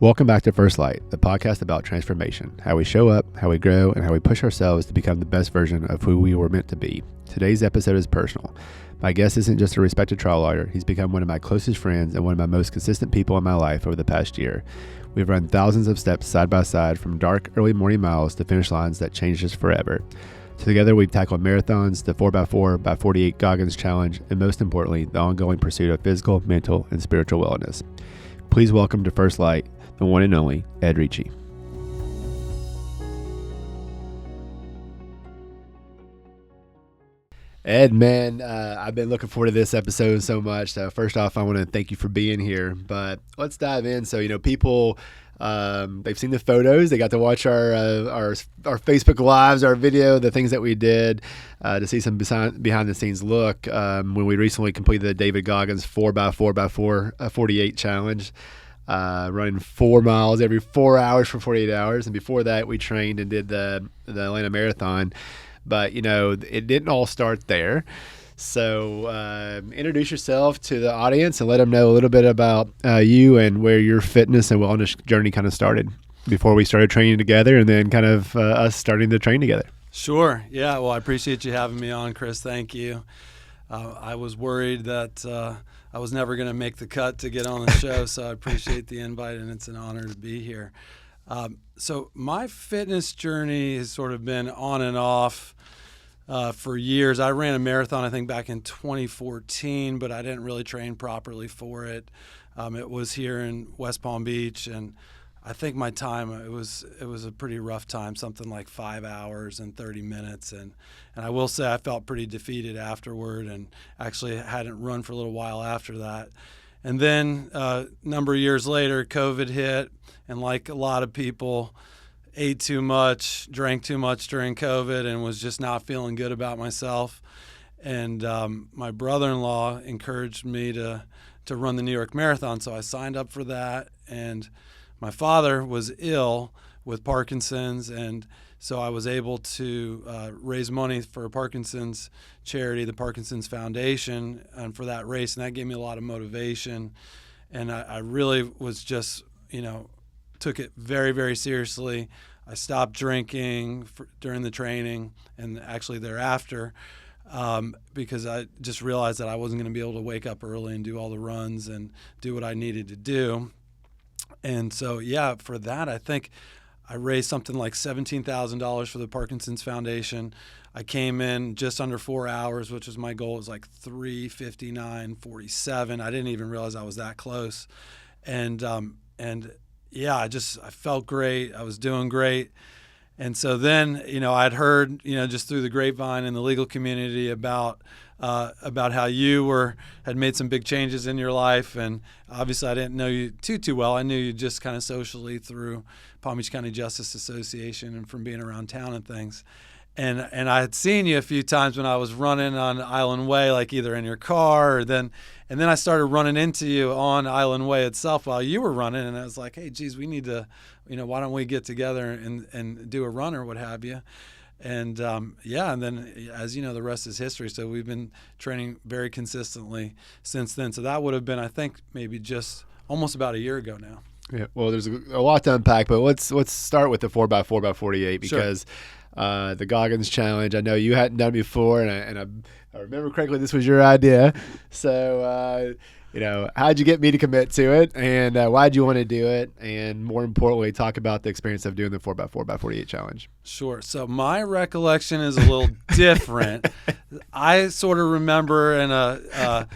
Welcome back to First Light, the podcast about transformation, how we show up, how we grow, and how we push ourselves to become the best version of who we were meant to be. Today's episode is personal. My guest isn't just a respected trial lawyer. He's become one of my closest friends and one of my most consistent people in my life over the past year. We've run thousands of steps side by side, from dark early morning miles to finish lines that changed us forever. Together, we've tackled marathons, the 4x4 by 48 Goggins Challenge, and most importantly, the ongoing pursuit of physical, mental, and spiritual wellness. Please welcome to First Light, the one and only Ed Ricci. Ed, man, I've been looking forward to this episode so much. So first off, I want to thank you for being here, but let's dive in. So, people, they've seen the photos, they got to watch our Facebook lives, our video, the things that we did, to see some behind the scenes look, when we recently completed the David Goggins 4x4 48 challenge. Running 4 miles every 4 hours for 48 hours. And before that, we trained and did the Atlanta Marathon. But, it didn't all start there. So introduce yourself to the audience and let them know a little bit about you and where your fitness and wellness journey kind of started before we started training together, and then kind of us starting to train together. Sure. Yeah. Well, I appreciate you having me on, Chris. Thank you. I was worried that I was never going to make the cut to get on the show, so I appreciate the invite, and it's an honor to be here. So my fitness journey has sort of been on and off for years. I ran a marathon, I think, back in 2014, but I didn't really train properly for it. It was here in West Palm Beach, and I think my time, it was a pretty rough time, something like 5 hours and 30 minutes. And I will say I felt pretty defeated afterward, and actually hadn't run for a little while after that. And then a number of years later, COVID hit, and like a lot of people, ate too much, drank too much during COVID, and was just not feeling good about myself. And my brother-in-law encouraged me to run the New York Marathon, so I signed up for that. And my father was ill with Parkinson's, and so I was able to raise money for Parkinson's charity, the Parkinson's Foundation, and for that race, and that gave me a lot of motivation. And I really was just, took it very, very seriously. I stopped drinking during the training and actually thereafter, because I just realized that I wasn't going to be able to wake up early and do all the runs and do what I needed to do. And so, for that, I think I raised something like $17,000 for the Parkinson's Foundation. I came in just under 4 hours, which was my goal. It was like 3:59:47. I didn't even realize I was that close. And I felt great. I was doing great. And so then, I'd heard, just through the grapevine in the legal community about how you had made some big changes in your life. And obviously I didn't know you too well. I knew you just kind of socially through Palm Beach County Justice Association and from being around town and things. And I had seen you a few times when I was running on Island Way, like either in your car and then I started running into you on Island Way itself while you were running. And I was like, hey, geez, we need to, why don't we get together and do a run or what have you? And and then, as you know, the rest is history. So we've been training very consistently since then. So that would have been, I think, maybe just almost about a year ago now. Yeah. Well, there's a lot to unpack, but let's start with the 4x4 by 48 because the Goggins Challenge, I know you hadn't done before, and I remember correctly, this was your idea. So, how'd you get me to commit to it, and why'd you want to do it? And more importantly, talk about the experience of doing the 4x4 by 48 challenge. Sure. So my recollection is a little different. I sort of remember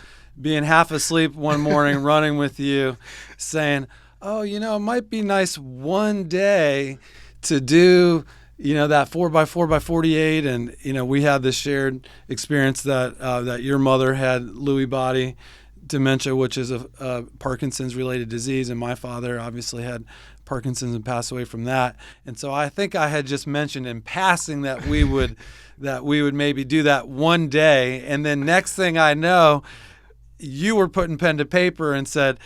being half asleep one morning running with you saying, oh, it might be nice one day to do that 4x4 by 48. And, we had this shared experience that your mother had Lewy body dementia, which is a Parkinson's related disease. And my father obviously had Parkinson's and passed away from that. And so I think I had just mentioned in passing that we would maybe do that one day. And then next thing I know, you were putting pen to paper and said,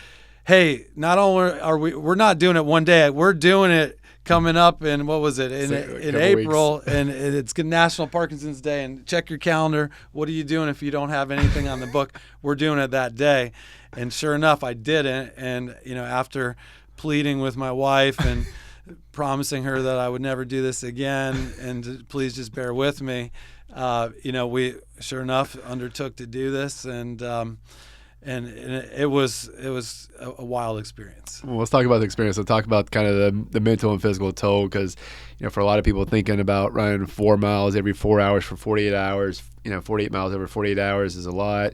hey, not only we're not doing it one day, we're doing it coming up in, what was it, in April, and it's National Parkinson's Day, and check your calendar. What are you doing if you don't have anything on the book? We're doing it that day. And sure enough, I didn't. And, after pleading with my wife and promising her that I would never do this again and to please just bear with me. We sure enough undertook to do this, and it was a wild experience. Well, let's talk about the experience. Let's talk about kind of the mental and physical toll, because for a lot of people thinking about running 4 miles every 4 hours for 48 hours, 48 miles over 48 hours is a lot.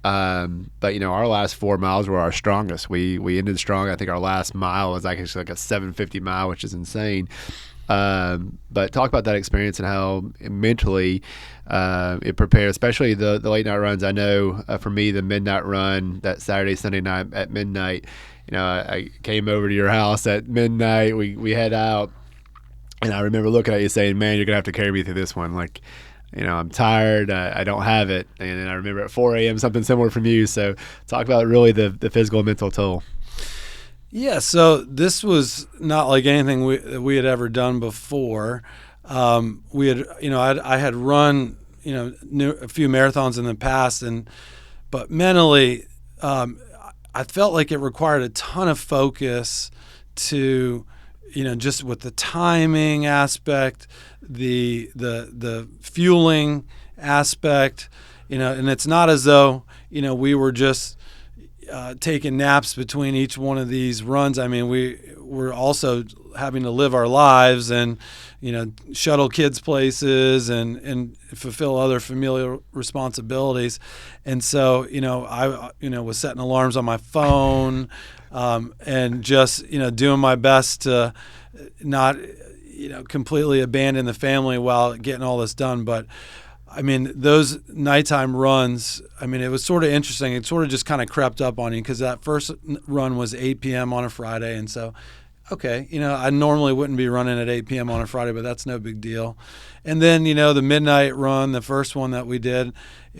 But our last 4 miles were our strongest. We ended strong. I think our last mile was actually like a 750 mile, which is insane. But talk about that experience and how mentally it prepared, especially the late night runs. I know for me, the midnight run, that Saturday, Sunday night at midnight, I came over to your house at midnight. We head out, and I remember looking at you saying, "Man, you're gonna have to carry me through this one." Like, I'm tired. I don't have it. And then I remember at 4 a.m. something similar from you. So talk about really the physical and mental toll. Yeah, so this was not like anything we had ever done before. We had, I had run, a few marathons in the past, but mentally, I felt like it required a ton of focus to, just with the timing aspect, the fueling aspect, and it's not as though, we were just taking naps between each one of these runs. I mean, we were also having to live our lives and, shuttle kids places and fulfill other familial responsibilities. And so, I, was setting alarms on my phone and just, doing my best to not, completely abandon the family while getting all this done. But I mean, those nighttime runs, it was sort of interesting. It sort of just kind of crept up on you, because that first run was 8 p.m. on a Friday. And so, okay, I normally wouldn't be running at 8 p.m. on a Friday, but that's no big deal. And then, the midnight run, the first one that we did,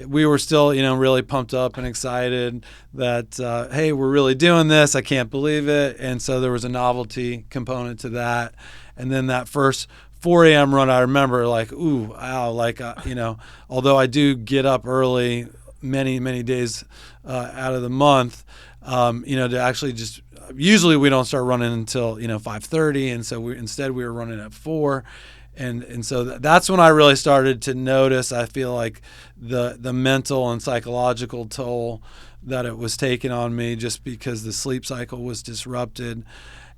we were still, really pumped up and excited that, hey, we're really doing this. I can't believe it. And so there was a novelty component to that. And then that first 4 a.m. run, I remember like, ooh, ow, like, although I do get up early many, many days out of the month, to actually just, usually we don't start running until, 5:30. And so instead we were running at 4. And so that's when I really started to notice, I feel like, the mental and psychological toll that it was taking on me, just because the sleep cycle was disrupted.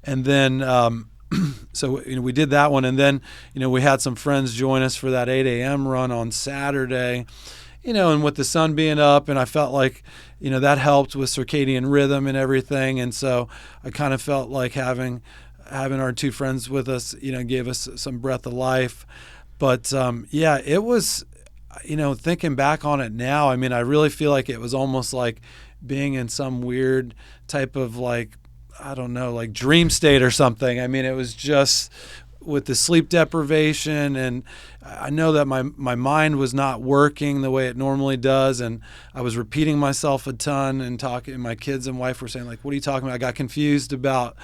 And then, so we did that one, and then we had some friends join us for that 8 a.m. run on Saturday, and with the sun being up, and I felt like that helped with circadian rhythm and everything, and so I kind of felt like having our two friends with us gave us some breath of life. But it was, thinking back on it now, I really feel like it was almost like being in some weird type of like, I don't know, like dream state or something. It was just with the sleep deprivation, and I know that my mind was not working the way it normally does, and I was repeating myself a ton and talking, and my kids and wife were saying like, what are you talking about? I got confused about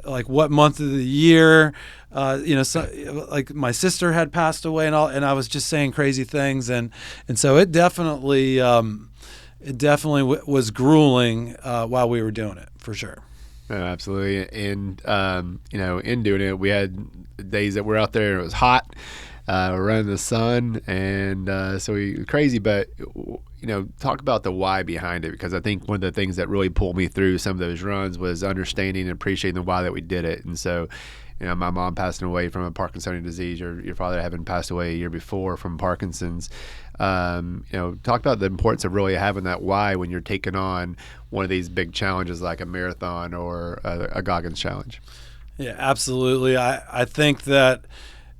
like what month of the year, so, like my sister had passed away and all, and I was just saying crazy things, and so it definitely was grueling while we were doing it, for sure. Oh, absolutely. And, in doing it, we had days that we're out there and it was hot, we're running in the sun, and so we crazy. But, talk about the why behind it, because I think one of the things that really pulled me through some of those runs was understanding and appreciating the why that we did it. And so, my mom passing away from a Parkinsonian disease, or your father having passed away a year before from Parkinson's. Talk about the importance of really having that why when you're taking on one of these big challenges like a marathon or a Goggins challenge. Yeah, absolutely. I think that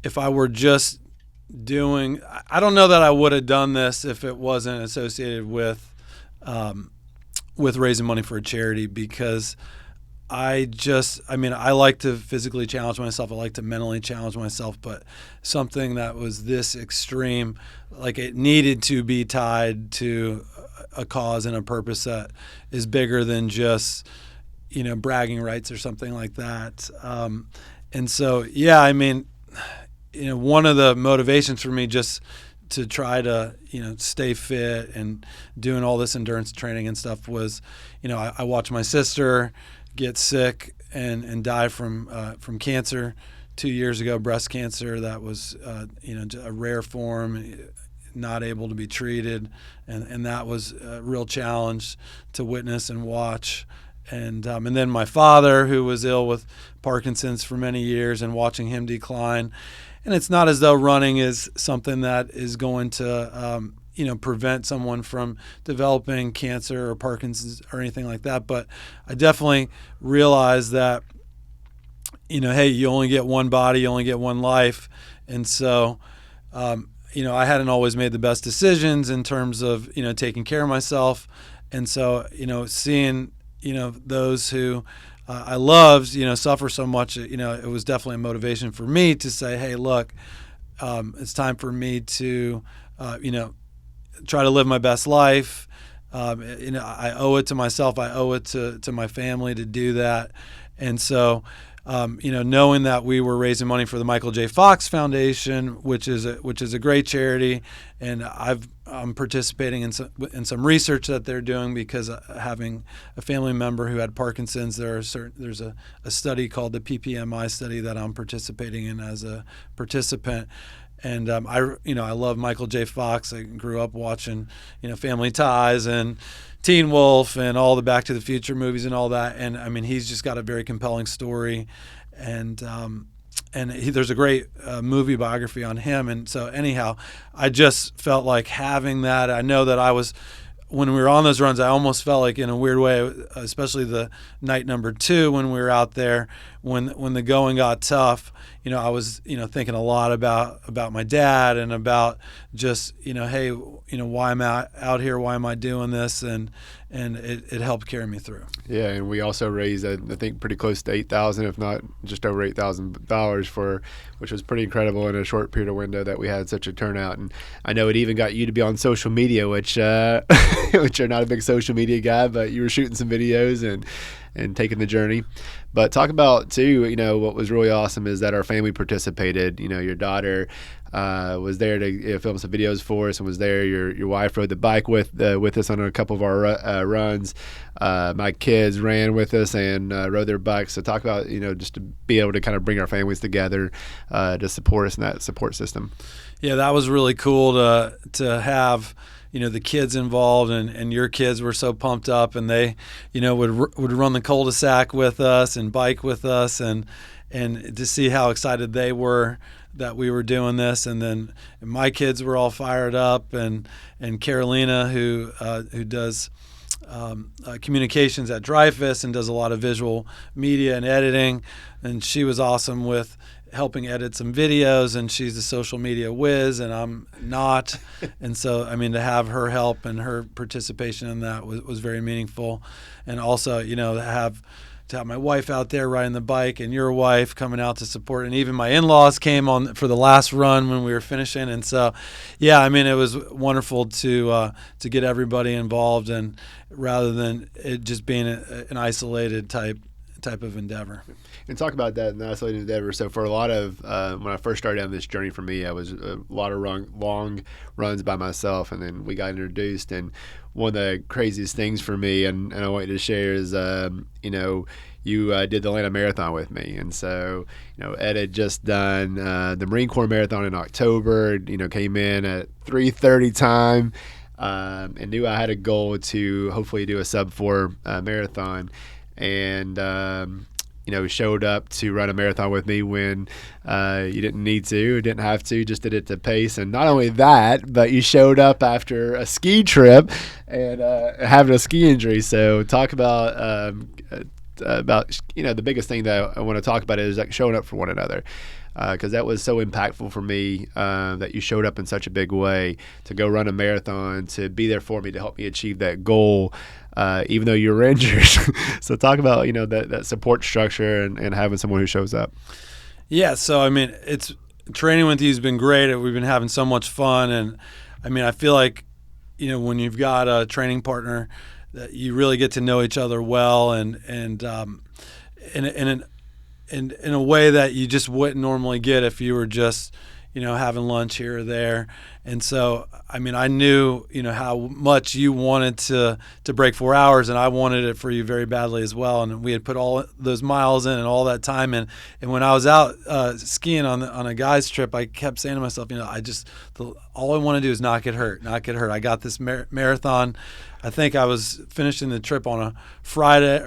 if I were just doing, I don't know that I would have done this if it wasn't associated with raising money for a charity, because I like to physically challenge myself. I like to mentally challenge myself, but something that was this extreme, like it needed to be tied to a cause and a purpose that is bigger than just, bragging rights or something like that. And so, one of the motivations for me just to try to stay fit and doing all this endurance training and stuff was, I watched my sister get sick and die from cancer 2 years ago, breast cancer. That was a rare form, not able to be treated, and that was a real challenge to witness and watch. And then my father, who was ill with Parkinson's for many years, and watching him decline. And it's not as though running is something that is going to prevent someone from developing cancer or Parkinson's or anything like that. But I definitely realized that, hey, you only get one body, you only get one life. And so, I hadn't always made the best decisions in terms of, taking care of myself. And so, seeing, those who I loved, suffer so much, it was definitely a motivation for me to say, hey, look, it's time for me to, try to live my best life. I owe it to myself. I owe it to my family to do that. And so, knowing that we were raising money for the Michael J. Fox Foundation, which is a great charity, and I'm participating in some research that they're doing because having a family member who had Parkinson's, there's a study called the PPMI study that I'm participating in as a participant. And I love Michael J. Fox. I grew up watching, Family Ties and Teen Wolf and all the Back to the Future movies and all that. And I mean, he's just got a very compelling story, and there's a great movie biography on him. And so anyhow, I just felt like having that. I know that when we were on those runs, I almost felt like, in a weird way, especially the night number 2 when we were out there, when the going got tough, I was, thinking a lot about my dad and about just, hey, why am I out here? Why am I doing this? And it helped carry me through. Yeah, and we also raised, I think, pretty close to $8,000, if not just over $8,000 which was pretty incredible in a short period of window that we had such a turnout. And I know it even got you to be on social media, which which you're not a big social media guy, but you were shooting some videos and taking the journey. But talk about too, what was really awesome is that our family participated. Your daughter was there to film some videos for us, and was there. Your wife rode the bike with us on a couple of our runs. My kids ran with us and rode their bikes. So talk about just to be able to kind of bring our families together to support us in that support system. Yeah, that was really cool to have the kids involved, and your kids were so pumped up, and they would run the cul-de-sac with us and bike with us, and to see how excited they were that we were doing this. And then my kids were all fired up, and Carolina, who does communications at Dreyfus and does a lot of visual media and editing, and she was awesome with helping edit some videos, and she's a social media whiz and I'm not. And so, to have her help and her participation in that was very meaningful. And also, to have my wife out there riding the bike, and your wife coming out to support, and even my in-laws came on for the last run when we were finishing. And so, yeah, it was wonderful to get everybody involved, and rather than it just being an isolated type of endeavor. And talk about that in the isolated endeavor. So for a lot of when I first started on this journey, for me, I was a lot of long runs by myself, and then we got introduced. And one of the craziest things for me, and I want you to share, is you did the Atlanta Marathon with me. And so Ed had just done the Marine Corps Marathon in October. Came in at 3:30 time, and knew I had a goal to hopefully do a sub-4 marathon. And showed up to run a marathon with me when you didn't need to, didn't have to, just did it to pace. And not only that, but you showed up after a ski trip and having a ski injury. So talk about the biggest thing that I want to talk about is like showing up for one another. Because that was so impactful for me, that you showed up in such a big way to go run a marathon, to be there for me, to help me achieve that goal, even though you were injured. So talk about that support structure and having someone who shows up. Yeah, so it's training with you has been great. We've been having so much fun, and I feel like when you've got a training partner, that you really get to know each other well, and in a way that you just wouldn't normally get if you were just having lunch here or there. And so, I mean, I knew, how much you wanted to break 4 hours, and I wanted it for you very badly as well. And we had put all those miles in and all that time in. And when I was out skiing on a guy's trip, I kept saying to myself, all I want to do is not get hurt. I got this marathon. I think I was finishing the trip on a Friday,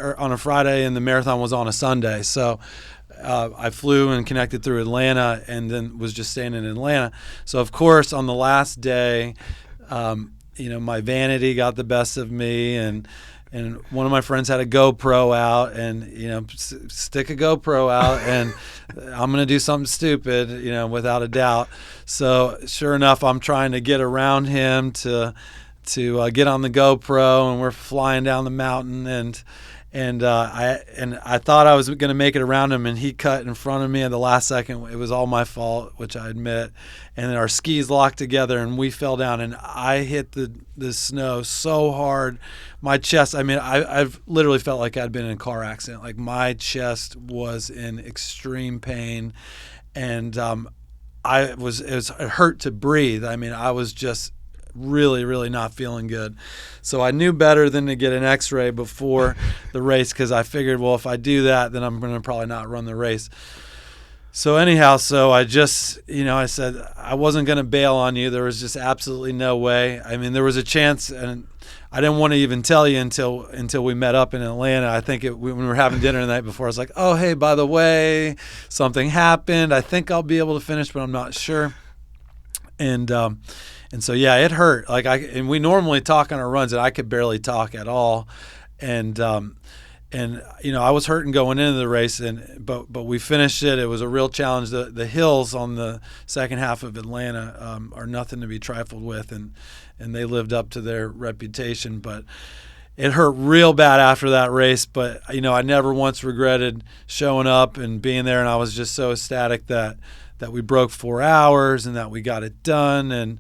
and the marathon was on a Sunday. So I flew and connected through Atlanta, and then was just staying in Atlanta. So of course, on the last day, my vanity got the best of me, and one of my friends had a GoPro out, and stick a GoPro out, and I'm gonna do something stupid, without a doubt. So sure enough, I'm trying to get around him to get on the GoPro, and we're flying down the mountain, and I thought I was going to make it around him, and he cut in front of me at the last second. It was all my fault, which I admit. And then our skis locked together, and we fell down, and I hit the snow so hard. My chest, I've literally felt like I'd been in a car accident. Like, my chest was in extreme pain, and it hurt to breathe. I was just really, really not feeling good. So I knew better than to get an x-ray before the race, because I figured, well, if I do that, then I'm going to probably not run the race. So anyhow, I just, I said I wasn't going to bail on you. There was just absolutely no way. There was a chance, and I didn't want to even tell you until we met up in Atlanta. I think when we were having dinner the night before, I was like, oh, hey, by the way, something happened. I think I'll be able to finish, but I'm not sure. And so, yeah, it hurt. And we normally talk on our runs, and I could barely talk at all. And I was hurting going into the race, but we finished it. It was a real challenge. The hills on the second half of Atlanta are nothing to be trifled with, and they lived up to their reputation. But it hurt real bad after that race. But I never once regretted showing up and being there, and I was just so ecstatic that we broke 4 hours and that we got it done. And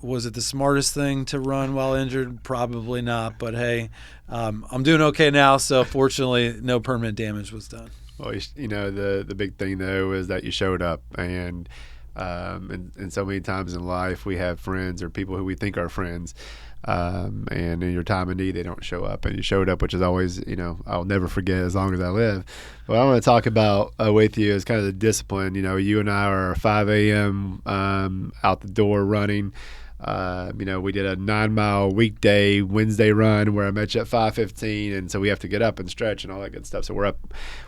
was it the smartest thing to run while injured? Probably not. But hey, I'm doing okay now. So fortunately, no permanent damage was done. Well, the big thing though is that you showed up, and so many times in life we have friends or people who we think are friends, and in your time of need they don't show up, and you showed up, which is always I'll never forget as long as I live. What I want to talk about with you is kind of the discipline. You and I are 5 a.m. Out the door running. We did a 9-mile weekday Wednesday run where I met you at 5:15, and so we have to get up and stretch and all that good stuff. So we're up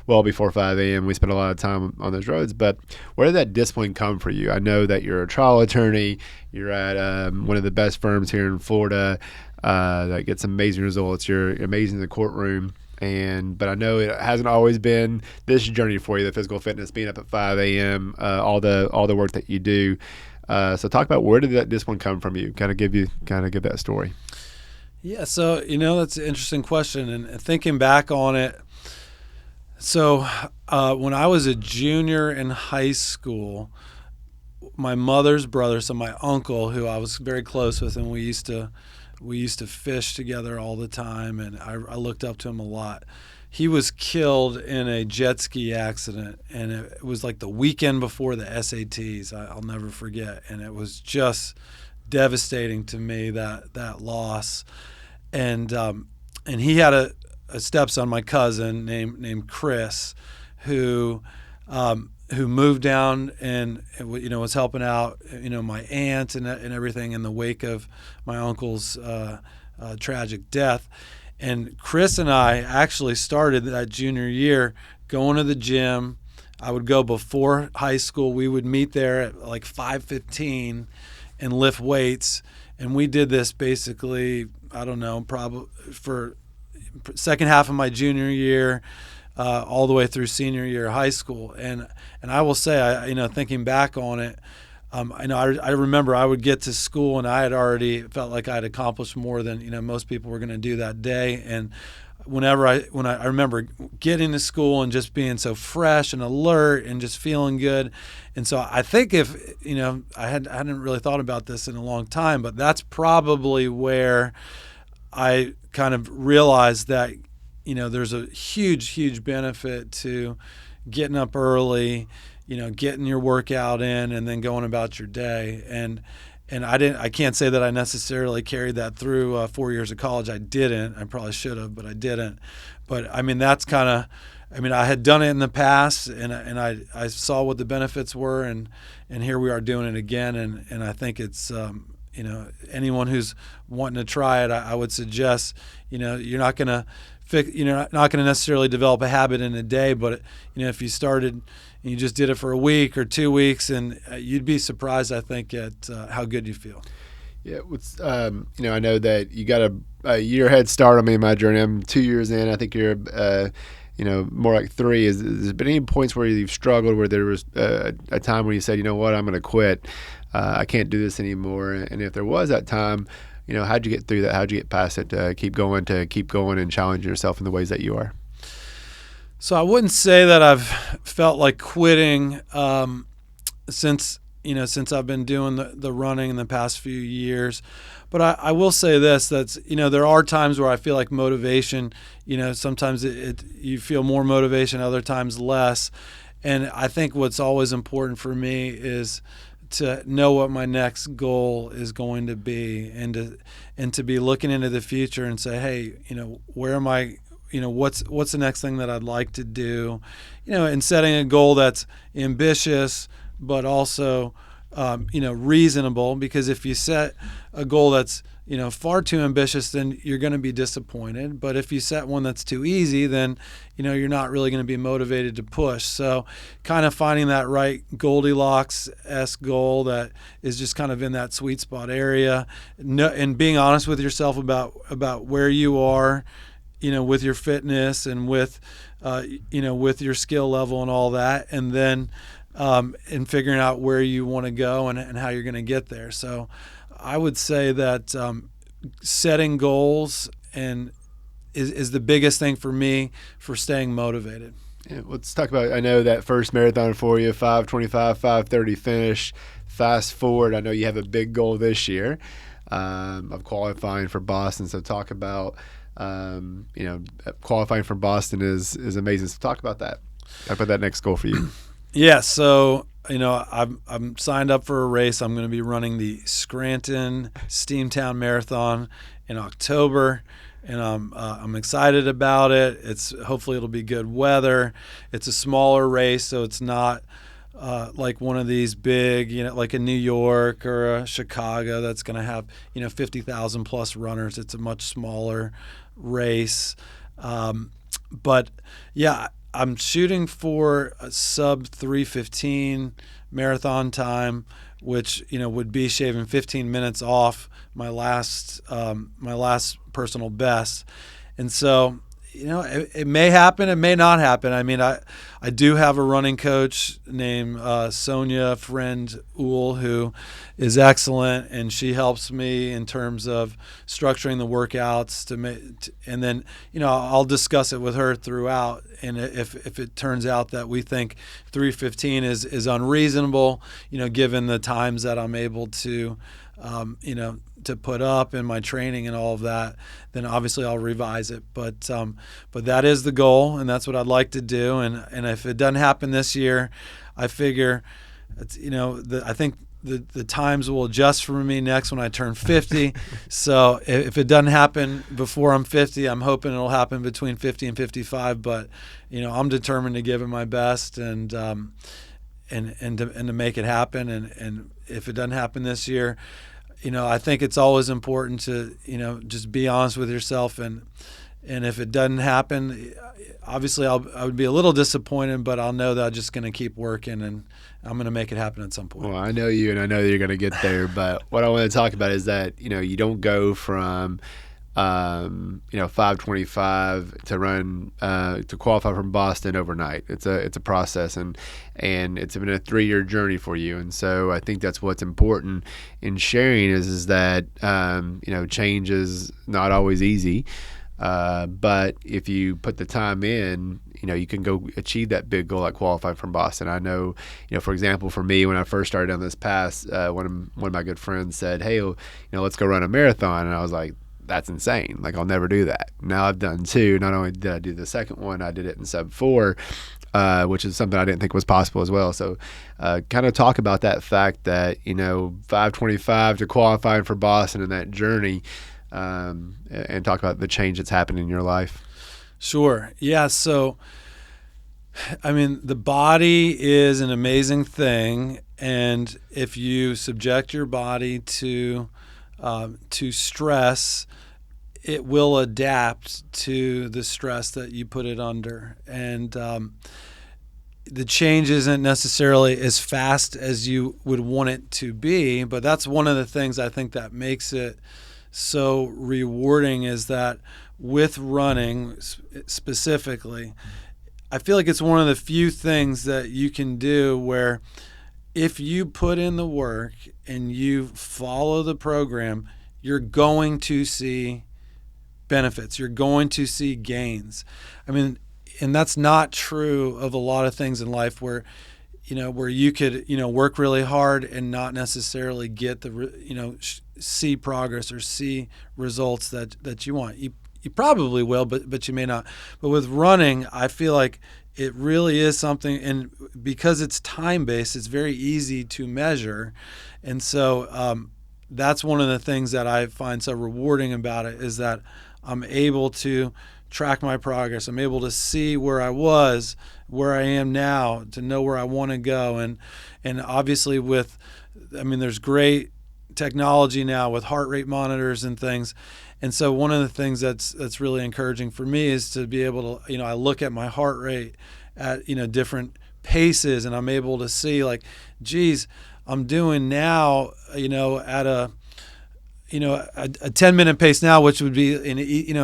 well before 5 a.m. We spend a lot of time on those roads. But where did that discipline come for you? I know that you're a trial attorney. You're at one of the best firms here in Florida that gets amazing results. You're amazing in the courtroom. But I know it hasn't always been this journey for you, the physical fitness, being up at 5 a.m., all the work that you do. So talk about, where did that discipline come from you? Kind of give that story. Yeah, so that's an interesting question, and thinking back on it. So when I was a junior in high school, my mother's brother, so my uncle, who I was very close with, and we used to fish together all the time, and I looked up to him a lot. He was killed in a jet ski accident, and it was like the weekend before the SATs. I'll never forget, and it was just devastating to me, that loss. And he had a stepson, my cousin named Chris, who moved down and was helping out my aunt and everything in the wake of my uncle's tragic death. And Chris and I actually started that junior year going to the gym. I would go before high school. We would meet there at like 5:15 and lift weights. And we did this basically, I don't know, probably for second half of my junior year, all the way through senior year of high school. And I will say, thinking back on it, I remember I would get to school and I had already felt like I had accomplished more than most people were going to do that day. And when I remember getting to school and just being so fresh and alert and just feeling good. And so I think if I hadn't really thought about this in a long time, but that's probably where I kind of realized that there's a huge benefit to getting up early, getting your workout in and then going about your day. And I can't say that I necessarily carried that through 4 years of college. I didn't. I probably should have, but I didn't. But I mean, that's kind of, I had done it in the past, and I saw what the benefits were, and here we are doing it again. And I think it's, anyone who's wanting to try it, I would suggest, you're not going to not going to necessarily develop a habit in a day, but if you started and you just did it for a week or 2 weeks, and you'd be surprised, I think, at how good you feel. Yeah, I know that you got a year head start on me in my journey. I'm 2 years in. I think you're, more like 3. Has there been any points where you've struggled, where there was a time where you said, you know what, I'm going to quit. I can't do this anymore. And if there was that time, how'd you get through that? How'd you get past it to keep going and challenging yourself in the ways that you are? So I wouldn't say that I've felt like quitting since I've been doing the running in the past few years. But I will say this, that's, there are times where I feel like motivation, sometimes you feel more motivation, other times less. And I think what's always important for me is to know what my next goal is going to be, and to be looking into the future and say, hey, where am I, what's the next thing that I'd like to do, and setting a goal that's ambitious, but also, reasonable, because if you set a goal that's, far too ambitious, then you're going to be disappointed. But if you set one that's too easy, then, you're not really going to be motivated to push. So kind of finding that right Goldilocks-esque goal that is just kind of in that sweet spot area, and being honest with yourself about where you are, with your fitness and with your skill level and all that. And then, and figuring out where you want to go and how you're going to get there. So I would say that setting goals is the biggest thing for me for staying motivated. Yeah, let's talk about, I know that first marathon for you, 5:25, 5:30 finish. Fast forward, I know you have a big goal this year of qualifying for Boston. So talk about, qualifying for Boston is amazing. So talk about that. Talk about that next goal for you. Yeah, so I'm signed up for a race. I'm going to be running the Scranton Steamtown Marathon in October, and I'm excited about it. Hopefully it'll be good weather. It's a smaller race, so it's not like one of these big, like a New York or a Chicago that's going to have 50,000 plus runners. It's a much smaller race, but yeah. I'm shooting for a sub 3:15 marathon time, which would be shaving 15 minutes off my last personal best. And so it may happen, it may not happen. I mean, I do have a running coach named Sonia Friend Uhl, who is excellent, and she helps me in terms of structuring the workouts and then I'll discuss it with her throughout. And if it turns out that we think 3:15 is unreasonable, given the times that I'm able to to put up in my training and all of that, then obviously I'll revise it. But that is the goal, and that's what I'd like to do. And if it doesn't happen this year, I figure, I think the times will adjust for me next when I turn 50. So if it doesn't happen before I'm 50, I'm hoping it'll happen between 50 and 55. But I'm determined to give it my best and to make it happen. And if it doesn't happen this year, I think it's always important to, just be honest with yourself. And if it doesn't happen, obviously I would be a little disappointed, but I'll know that I'm just going to keep working and I'm going to make it happen at some point. Well, I know you, and I know that you're going to get there. But what I want to talk about is that, you don't go from, 5:25 to run, to qualify from Boston overnight. It's a process, and it's been a 3-year journey for you. And so I think that's what's important in sharing is that, change is not always easy. But if you put the time in, you can go achieve that big goal like qualifying from Boston. I know, for example, for me, when I first started on this path, one of my good friends said, hey, let's go run a marathon. And I was like, that's insane. Like, I'll never do that. Now I've done 2. Not only did I do the second one, I did it in sub 4. which is something I didn't think was possible as well. So kind of talk about that fact that, 525 to qualifying for Boston and that journey, and talk about the change that's happened in your life. Sure. Yeah. So, the body is an amazing thing. And if you subject your body to stress, it will adapt to the stress that you put it under. And the change isn't necessarily as fast as you would want it to be, but that's one of the things I think that makes it so rewarding, is that with running specifically, I feel like it's one of the few things that you can do where if you put in the work and you follow the program, you're going to see benefits. You're going to see gains. And that's not true of a lot of things in life where you could, work really hard and not necessarily get see progress or see results that you want. You probably will, but you may not. But with running, I feel like it really is something, and because it's time-based, it's very easy to measure. And so that's one of the things that I find so rewarding about it, is that I'm able to track my progress. I'm able to see where I was, where I am now, to know where I want to go. And obviously there's great technology now with heart rate monitors and things. And so one of the things that's really encouraging for me is to be able to, I look at my heart rate at, different paces, and I'm able to see, like, geez, I'm doing now, at a 10-minute pace now, which would be an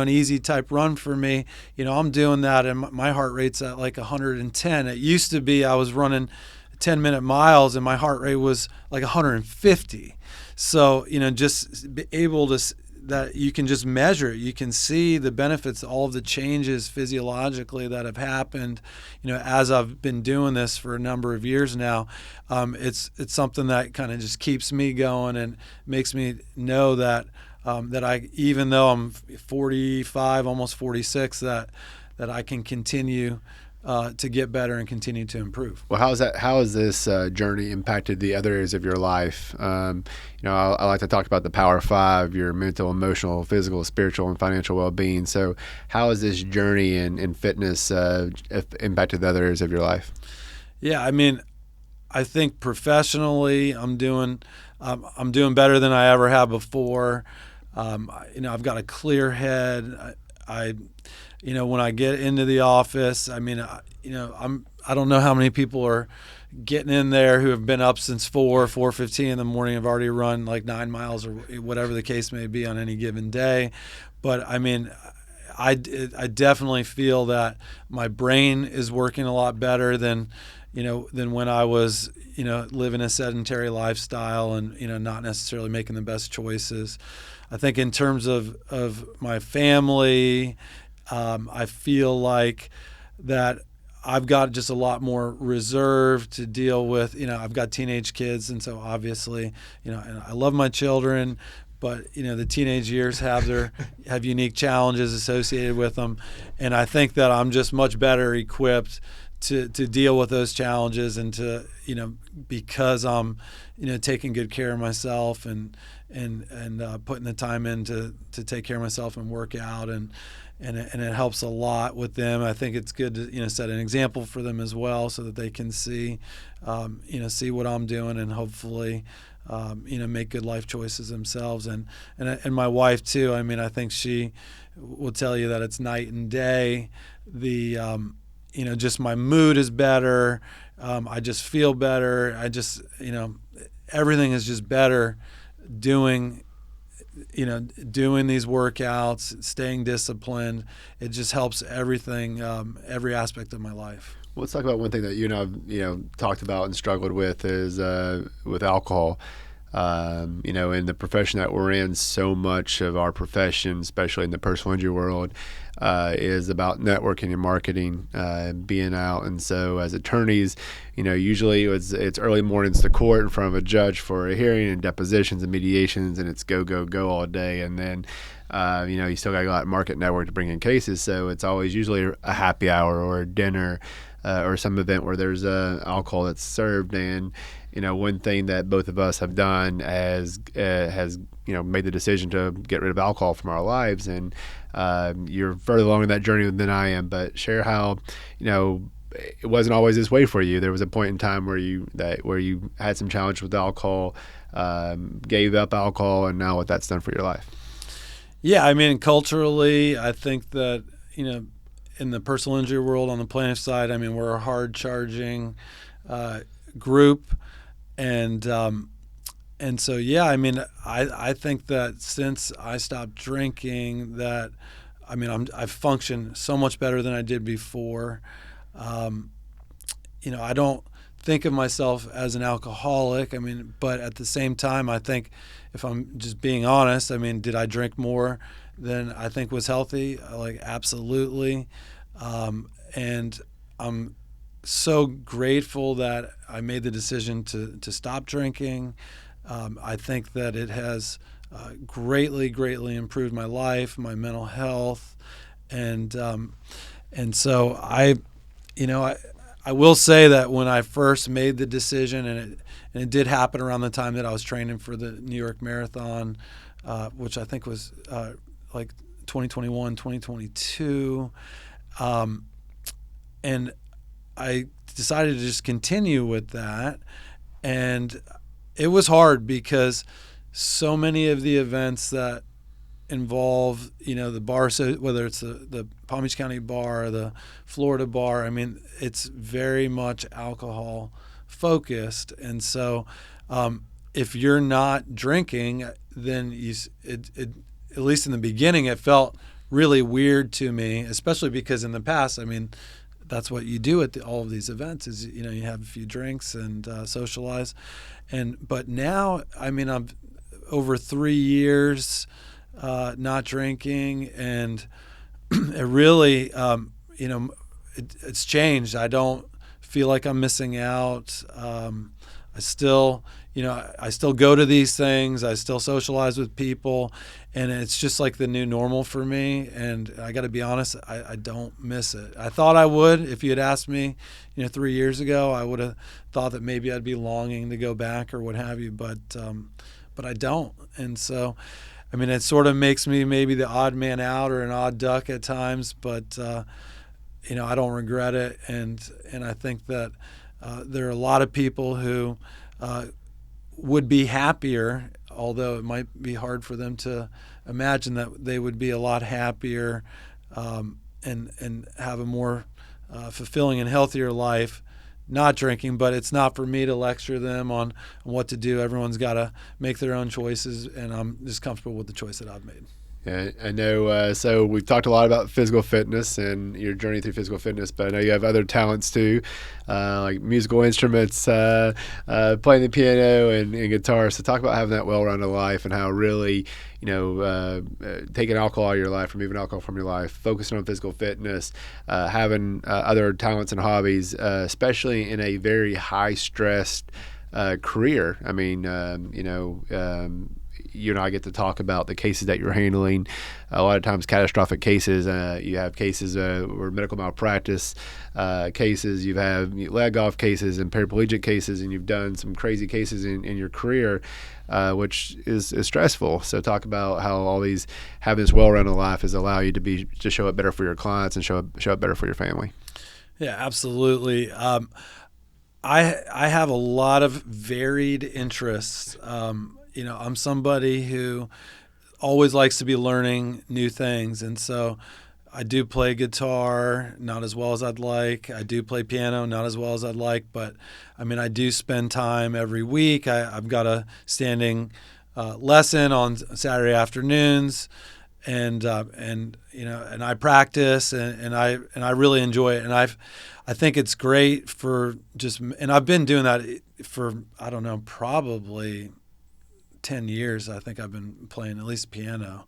easy type run for me. I'm doing that, and my heart rate's at like 110. It used to be I was running 10-minute miles, and my heart rate was like 150. So, just be able to, that you can just measure it. You can see the benefits, all of the changes physiologically that have happened, as I've been doing this for a number of years now. It's something that kind of just keeps me going and makes me know that that I, even though I'm 45, almost 46, that I can continue to get better and continue to improve. Well, how has this journey impacted the other areas of your life? I like to talk about the Power Five: your mental, emotional, physical, spiritual, and financial well-being. So how has this journey in fitness impacted the other areas of your life? Yeah, I think professionally, I'm doing better than I ever have before. I've got a clear head. When I get into the office, I don't know how many people are getting in there who have been up since 4:15 in the morning, have already run like 9 miles or whatever the case may be on any given day. But I definitely feel that my brain is working a lot better than when I was, living a sedentary lifestyle and, not necessarily making the best choices. I think in terms of my family, I feel like that I've got just a lot more reserve to deal with. I've got teenage kids, and so obviously, and I love my children, but the teenage years have unique challenges associated with them, and I think that I'm just much better equipped to deal with those challenges, and to because I'm taking good care of myself and putting the time in to take care of myself and work out, and it helps a lot with them. I think it's good to set an example for them as well, so that they can see what I'm doing, and hopefully make good life choices themselves. And my wife too. I think she will tell you that it's night and day. The just my mood is better. I just feel better. I just everything is just better doing these workouts, staying disciplined. It just helps everything, every aspect of my life. Well, let's talk about one thing that you and I've talked about and struggled with is with alcohol. In the profession that we're in, so much of our profession, especially in the personal injury world, is about networking and marketing, being out. And so as attorneys, usually it's early mornings to court in front of a judge for a hearing and depositions and mediations, and it's go all day. And then, you still got to go out and market network to bring in cases. So it's always usually a happy hour or a dinner. or some event where there's alcohol that's served. And one thing that both of us have done has made the decision to get rid of alcohol from our lives. And you're further along in that journey than I am, but share how it wasn't always this way for you. There was a point in time where you had some challenge with alcohol, gave up alcohol, and now what that's done for your life. Yeah, I mean, culturally, I think that in the personal injury world, on the plaintiff side, I mean, we're a hard charging group, and so yeah, I mean, I think that since I stopped drinking, that I mean, I've functioned so much better than I did before. I don't think of myself as an alcoholic. I mean, but at the same time, I think if I'm just being honest, I mean, did I drink more than I think was healthy? Like, absolutely. And I'm so grateful that I made the decision to stop drinking. I think that it has greatly improved my life, my mental health, and so I will say that when I first made the decision, and it did happen around the time that I was training for the New York Marathon, which I think was like 2021, 2022, and I decided to just continue with that, and it was hard because so many of the events that involve the bar, so whether it's the Palm Beach County bar or the Florida bar, I mean, it's very much alcohol focused, and so if you're not drinking, then at least in the beginning, it felt really weird to me, especially because in the past, I mean, that's what you do at all of these events is you have a few drinks and socialize, but now, I mean, I'm over 3 years not drinking, and it really it's changed. I don't feel like I'm missing out. I still go to these things. I still socialize with people, and it's just like the new normal for me. And I got to be honest, I don't miss it. I thought I would. If you had asked me, 3 years ago, I would have thought that maybe I'd be longing to go back or what have you, but I don't. And so, I mean, it sort of makes me maybe the odd man out or an odd duck at times, but I don't regret it. And I think that there are a lot of people who would be happier, although it might be hard for them to imagine that they would be a lot happier and have a more fulfilling and healthier life not drinking. But it's not for me to lecture them on what to do. Everyone's got to make their own choices, and I'm just comfortable with the choice that I've made. Yeah, I know. So we've talked a lot about physical fitness and your journey through physical fitness, but I know you have other talents too, like musical instruments, playing the piano and guitar. So talk about having that well-rounded life and how really, taking alcohol out of your life, removing alcohol from your life, focusing on physical fitness, having other talents and hobbies, especially in a very high-stressed career. I mean, you and I get to talk about the cases that you're handling. A lot of times catastrophic cases. You have cases where medical malpractice cases. You have leg off cases and paraplegic cases, and you've done some crazy cases in your career, which is stressful. So talk about how all these having this well-rounded life has allowed you to show up better for your clients and show up better for your family. Yeah, absolutely. I have a lot of varied interests. I'm somebody who always likes to be learning new things. And so I do play guitar, not as well as I'd like. I do play piano, not as well as I'd like. But, I mean, I do spend time every week. I've got a standing lesson on Saturday afternoons. And I practice, and I really enjoy it. And I think it's great and I've been doing that for, I don't know, probably 10 years. I think I've been playing at least piano,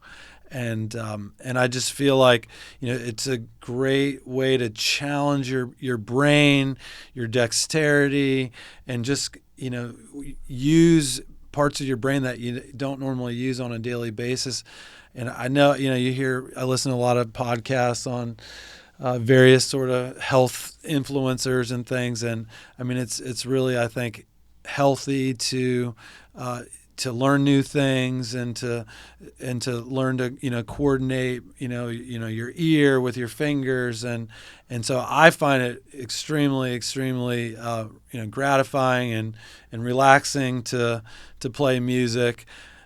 and I just feel like it's a great way to challenge your brain, your dexterity, and just use parts of your brain that you don't normally use on a daily basis. And I know I listen to a lot of podcasts on various sort of health influencers and things. And I mean, it's really, I think, healthy to learn new things and to learn to coordinate your ear with your fingers, and so I find it extremely gratifying and relaxing to play music.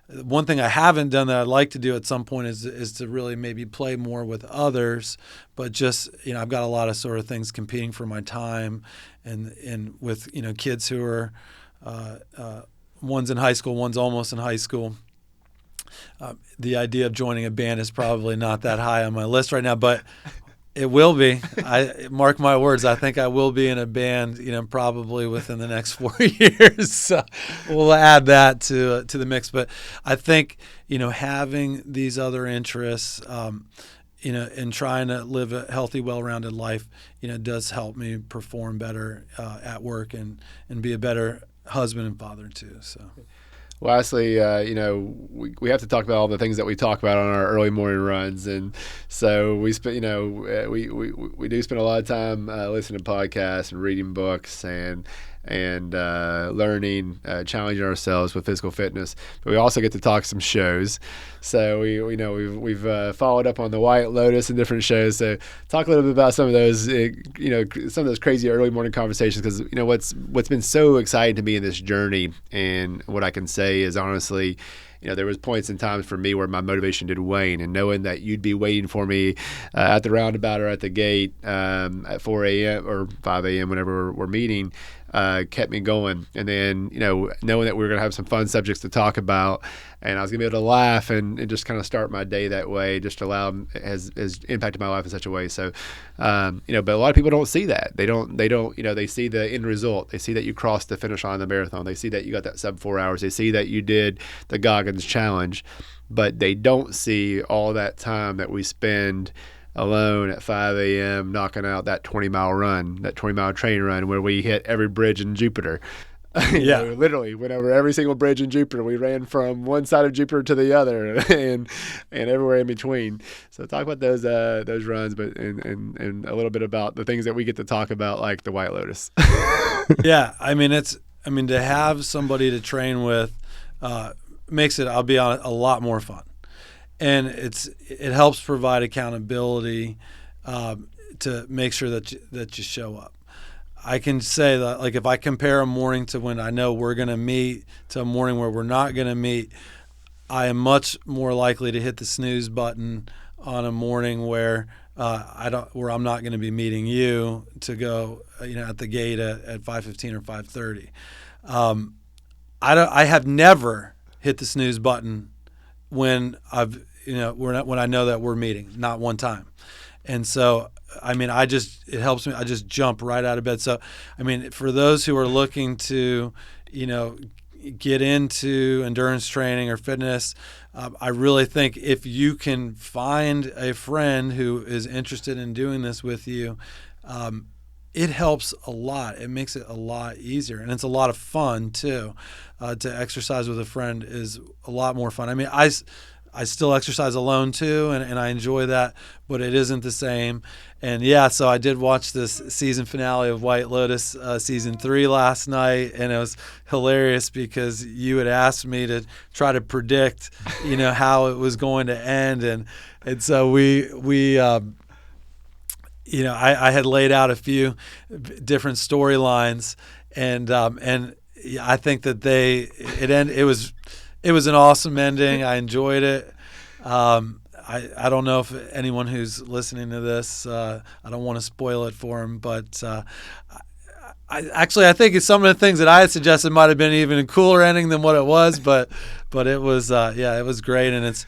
One thing I haven't done that I'd like to do at some point is to really maybe play more with others, but just I've got a lot of sort of things competing for my time, and with kids who are one's in high school, one's almost in high school. The idea of joining a band is probably not that high on my list right now, but it will be. I mark my words. I think I will be in a band, probably within the next 4 years. So we'll add that to the mix. But I think, having these other interests, and trying to live a healthy, well-rounded life, does help me perform better at work and be a better husband and father too. So. Lastly, we have to talk about all the things that we talk about on our early morning runs, and so we spend, we do spend a lot of time listening to podcasts and reading books and learning, challenging ourselves with physical fitness. But we also get to talk some shows. So we've followed up on the White Lotus and different shows. So talk a little bit about some of those, some of those crazy early morning conversations. Because what's been so exciting to me in this journey, and what I can say is honestly, there was points in times for me where my motivation did wane, and knowing that you'd be waiting for me at the roundabout or at the gate at 4 a.m. or 5 a.m. whenever we're meeting, kept me going. And then, knowing that we were going to have some fun subjects to talk about, and I was going to be able to laugh and just kind of start my day that way, just has impacted my life in such a way. So, but a lot of people don't see that. They don't, they see the end result. They see that you crossed the finish line of the marathon. They see that you got that sub 4 hours. They see that you did the Goggins challenge, but they don't see all that time that we spend alone at 5 a.m. knocking out that 20-mile run, that 20-mile train run where we hit every bridge in Jupiter. Yeah, literally went over every single bridge in Jupiter. We ran from one side of Jupiter to the other, and everywhere in between. So talk about those runs, but and a little bit about the things that we get to talk about, like the White Lotus. Yeah, I mean to have somebody to train with makes it, I'll be honest, a lot more fun. And it helps provide accountability to make sure that you show up. I can say that, like, if I compare a morning to when I know we're going to meet to a morning where we're not going to meet, I am much more likely to hit the snooze button on a morning where I'm not going to be meeting you to go at the gate at 5:15 or 5:30. I have never hit the snooze button when when I know that we're meeting, not one time. And so, I mean, it helps me. I just jump right out of bed. So, I mean, for those who are looking to, get into endurance training or fitness, I really think if you can find a friend who is interested in doing this with you, it helps a lot. It makes it a lot easier, and it's a lot of fun too. To exercise with a friend is a lot more fun. I mean, I still exercise alone too, and I enjoy that, but it isn't the same. And yeah, so I did watch this season finale of White Lotus season 3 last night, and it was hilarious because you had asked me to try to predict, how it was going to end, and so I had laid out a few different storylines, and I think that it was an awesome ending. I enjoyed it. I don't know if anyone who's listening to this, I don't want to spoil it for them, but I think some of the things that I had suggested might have been even a cooler ending than what it was, but it was it was great. And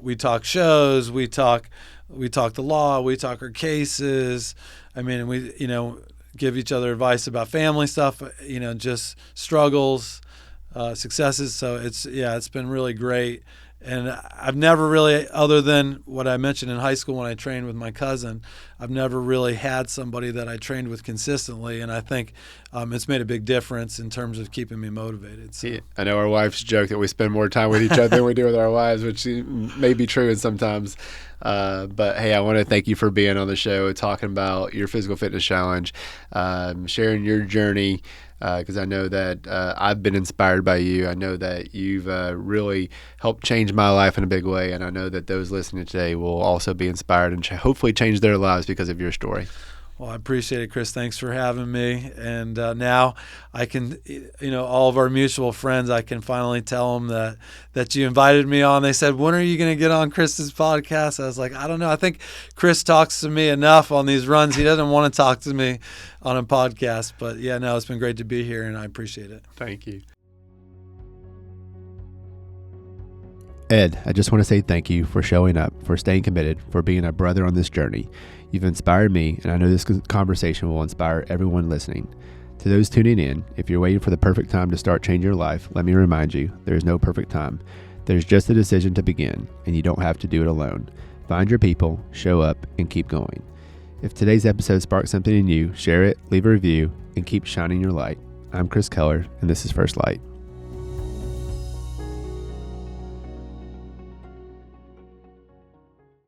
we talk shows, we talk the law, we talk our cases. I mean, we give each other advice about family stuff, just struggles, successes. So it's been really great. And I've never really, other than what I mentioned in high school when I trained with my cousin, I've never really had somebody that I trained with consistently. And I think it's made a big difference in terms of keeping me motivated. So. Yeah, I know our wives joke that we spend more time with each other than we do with our wives, which may be true sometimes. But hey, I want to thank you for being on the show, talking about your physical fitness challenge, sharing your journey. Because I know that I've been inspired by you. I know that you've really helped change my life in a big way. And I know that those listening today will also be inspired and hopefully change their lives because of your story. Well, I appreciate it, Chris. Thanks for having me. And now I can, all of our mutual friends, I can finally tell them that you invited me on. They said, when are you going to get on Chris's podcast? I was like, I don't know. I think Chris talks to me enough on these runs. He doesn't want to talk to me on a podcast. But yeah, no, it's been great to be here, and I appreciate it. Thank you. Ed, I just want to say thank you for showing up, for staying committed, for being a brother on this journey. You've inspired me, and I know this conversation will inspire everyone listening. To those tuning in, if you're waiting for the perfect time to start changing your life, let me remind you, there is no perfect time. There's just a decision to begin, and you don't have to do it alone. Find your people, show up, and keep going. If today's episode sparked something in you, share it, leave a review, and keep shining your light. I'm Chris Keller, and this is First Light.